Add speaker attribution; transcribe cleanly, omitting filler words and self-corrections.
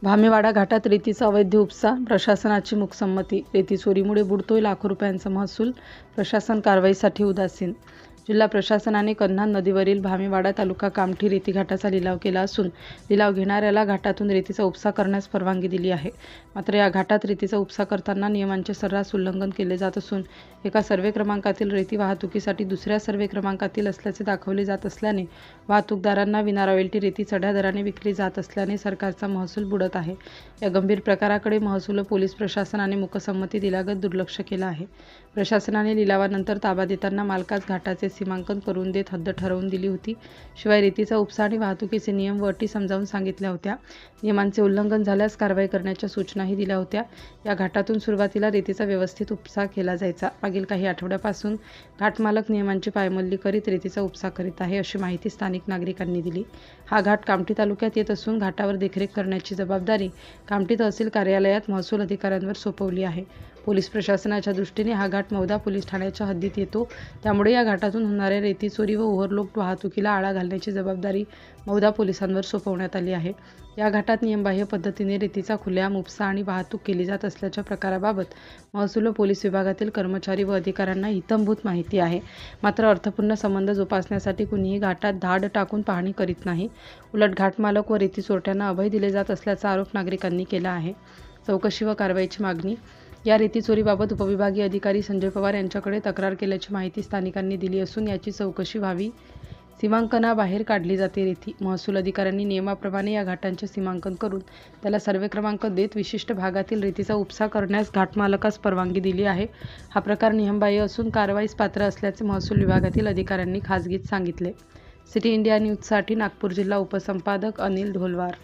Speaker 1: भामेवाडा घाटात रेतीचा अवैध उपसा, प्रशासनाची मूकसंमती. रेती चोरीमुळे बुडतोय लाखो रुपयांचा महसूल, प्रशासन कारवाईसाठी उदासीन. जिल्हा प्रशासनाने कन्हान नदीवरील भामेवाडा तालुका कामठी रेती घाटाचा लिलाव केला असून लिलाव घेणाऱ्याला घाटातून रेतीचा उपसा करण्यास परवानगी दिली आहे. मात्र या घाटात रेतीचा उपसा करताना नियमांचे सर्रास उल्लंघन केले जात असून एका सर्वे क्रमांकातील रेती वाहतुकीसाठी दुसऱ्या सर्वे क्रमांकातील असल्याचे दाखवले जात असल्याने वाहतूकदारांना विना रॉयल्टी रेती चढ्या दराने विकली जात असल्याने सरकारचा महसूल बुडत आहे. या गंभीर प्रकाराकडे महसूल पोलीस प्रशासनाने मूकसंमती दिल्यागत दुर्लक्ष केलं आहे. प्रशासनाने लिलावानंतर ताबा देताना मालकास घाटाचे सीमांकन करून देत हद्द ठरवून दिली होती. शिवाय रेतीचा उपसा आणि वाहतुकीचे नियम व अटी समजावून सांगितल्या होत्या. नियमांचे उल्लंघन झाल्यास कारवाई करण्याच्या सूचनाही दिल्या होत्या. या घाटातून सुरुवातीला रेतीचा व्यवस्थित उपसा केला जायचा. मागील काही आठवड्यापासून घाटमालक नियमांची पायमल्ली करीत रेतीचा उपसा करीत आहे, अशी माहिती स्थानिक नागरिकांनी दिली. हा घाट कामठी तालुक्यात येत असून घाटावर देखरेख करण्याची जबाबदारी कामठी तहसील कार्यालयात महसूल अधिकाऱ्यांवर सोपवली आहे. पोलीस प्रशासनाच्या दृष्टीने हा घाट मौदा पोलीस ठाण्याच्या हद्दीत येतो. त्यामुळे या घाटातून होणाऱ्या रेती चोरी व ओव्हरलोड वाहतुकीला आळा घालण्याची जबाबदारी मौदा पोलिसांवर सोपवण्यात आली आहे. या घाटात नियमबाह्य पद्धतीने रेतीचा खुलेआम उपसा आणि वाहतूक केली जात असल्याच्या प्रकाराबाबत महसूल व पोलीस विभागातील कर्मचारी व अधिकाऱ्यांना इत्थंभूत माहिती आहे. मात्र अर्थपूर्ण संबंध जोपासण्यासाठी कुणीही घाटात धाड टाकून पाहणी करीत नाही. उलट घाटमालक व रेती चोरट्यांना अभय दिले जात असल्याचा आरोप नागरिकांनी केला आहे. चौकशी व कारवाईची मागणी. या रेती चोरीबाबत उपविभागीय अधिकारी संजय पवार यांच्याकडे तक्रार केल्याची माहिती स्थानिकांनी दिली असून याची चौकशी व्हावी. सीमांकनाबाहेर काढली जाते रेती. महसूल अधिकाऱ्यांनी नियमाप्रमाणे या घाटांचे सीमांकन करून त्याला सर्वे क्रमांक देत विशिष्ट भागातील रेतीचा उपसा करण्यास घाटमालकास परवानगी दिली आहे. हा प्रकार नियमबाह्य असून कारवाईस पात्र असल्याचे महसूल विभागातील अधिकाऱ्यांनी खासगीत सांगितले. सिटी इंडिया न्यूजसाठी नागपूर जिल्हा उपसंपादक अनिल ढोलवार.